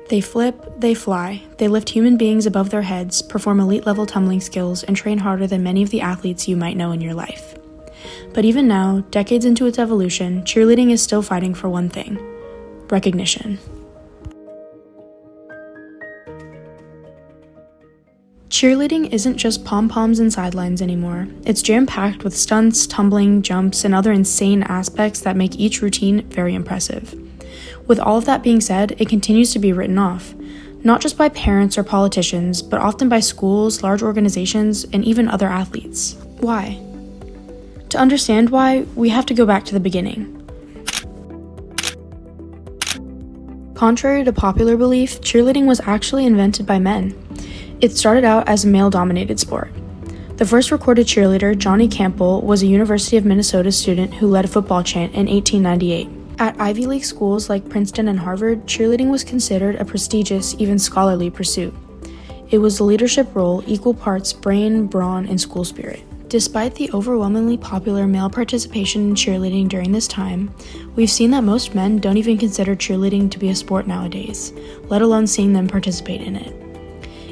They flip, they fly, they lift human beings above their heads, perform elite-level tumbling skills, and train harder than many of the athletes you might know in your life. But even now, decades into its evolution, cheerleading is still fighting for one thing: recognition. Cheerleading isn't just pom-poms and sidelines anymore. It's jam-packed with stunts, tumbling, jumps, and other insane aspects that make each routine very impressive. With all of that being said, it continues to be written off, not just by parents or politicians, but often by schools, large organizations, and even other athletes. Why? To understand why, we have to go back to the beginning. Contrary to popular belief, cheerleading was actually invented by men. It started out as a male-dominated sport. The first recorded cheerleader, Johnny Campbell, was a University of Minnesota student who led a football chant in 1898. At Ivy League schools like Princeton and Harvard, cheerleading was considered a prestigious, even scholarly pursuit. It was the leadership role, equal parts brain, brawn, and school spirit. Despite the overwhelmingly popular male participation in cheerleading during this time, we've seen that most men don't even consider cheerleading to be a sport nowadays, let alone seeing them participate in it.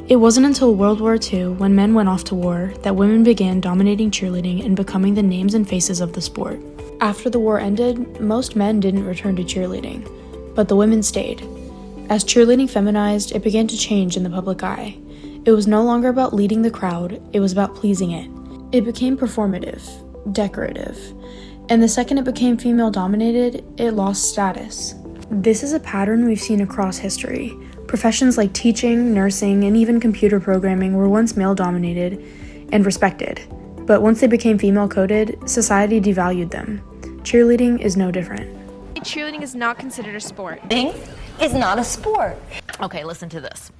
It wasn't until World War II, when men went off to war, that women began dominating cheerleading and becoming the names and faces of the sport. After the war ended, most men didn't return to cheerleading, but the women stayed. As cheerleading feminized, it began to change in the public eye. It was no longer about leading the crowd, it was about pleasing it. It became performative, decorative, and the second it became female-dominated, it lost status. This is a pattern we've seen across history. Professions like teaching, nursing, and even computer programming were once male-dominated and respected, but once they became female-coded, society devalued them. Cheerleading is no different. Cheerleading is not considered a sport. Is not a sport. Okay, listen to this.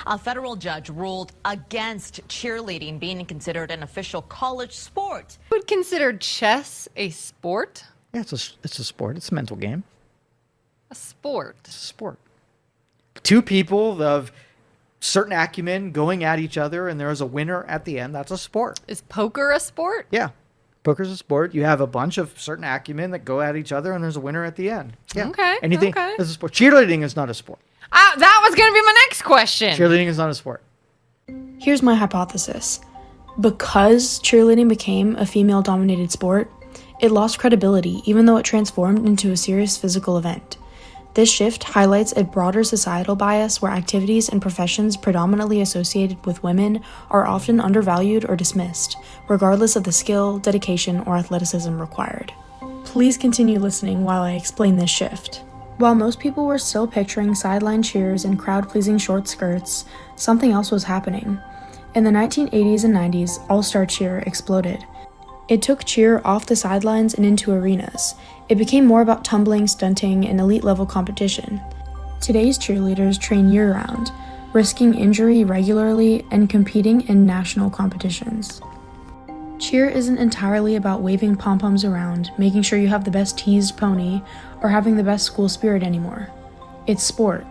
A federal judge ruled against cheerleading being considered an official college sport. Would consider chess a sport? Yeah, it's a sport. It's a mental game. A sport. It's a sport. Two people of certain acumen going at each other, and there's a winner at the end. That's a sport. Is poker a sport? Yeah. Poker's a sport. You have a bunch of certain acumen that go at each other, and there's a winner at the end. Yeah. Okay. Anything okay. is a sport. Cheerleading is not a sport. That was going to be my next question. Cheerleading is not a sport. Here's my hypothesis. Because cheerleading became a female-dominated sport, it lost credibility even though it transformed into a serious physical event. This shift highlights a broader societal bias where activities and professions predominantly associated with women are often undervalued or dismissed, regardless of the skill, dedication, or athleticism required. Please continue listening while I explain this shift. While most people were still picturing sideline cheers and crowd-pleasing short skirts, something else was happening. In the 1980s and 90s, all-star cheer exploded. It took cheer off the sidelines and into arenas. It became more about tumbling, stunting, and elite-level competition. Today's cheerleaders train year-round, risking injury regularly and competing in national competitions. Cheer isn't entirely about waving pom-poms around, making sure you have the best teased pony, or having the best school spirit anymore. It's sport.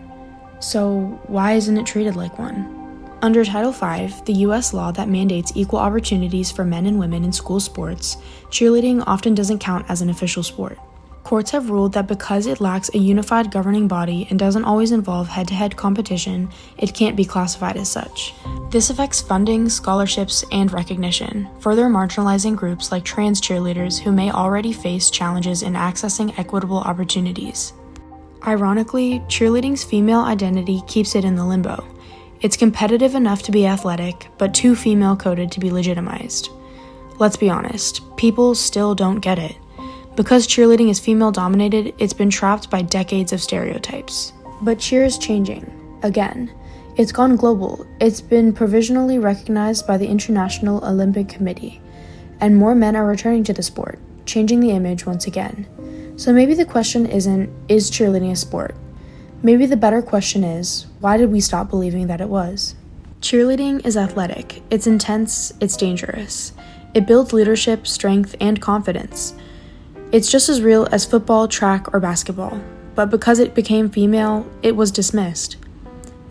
So why isn't it treated like one? Under Title V, the U.S. law that mandates equal opportunities for men and women in school sports, cheerleading often doesn't count as an official sport. Courts have ruled that because it lacks a unified governing body and doesn't always involve head-to-head competition, it can't be classified as such. This affects funding, scholarships, and recognition, further marginalizing groups like trans cheerleaders who may already face challenges in accessing equitable opportunities. Ironically, cheerleading's female identity keeps it in the limbo. It's competitive enough to be athletic, but too female-coded to be legitimized. Let's be honest, people still don't get it. Because cheerleading is female-dominated, it's been trapped by decades of stereotypes. But cheer is changing. Again. It's gone global. It's been provisionally recognized by the International Olympic Committee. And more men are returning to the sport, changing the image once again. So maybe the question isn't, is cheerleading a sport? Maybe the better question is, why did we stop believing that it was? Cheerleading is athletic. It's intense. It's dangerous. It builds leadership, strength, and confidence. It's just as real as football, track, or basketball, but because it became female, it was dismissed.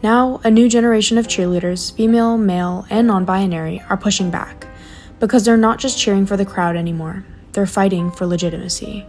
Now, a new generation of cheerleaders, female, male, and non-binary, are pushing back, because they're not just cheering for the crowd anymore, they're fighting for legitimacy.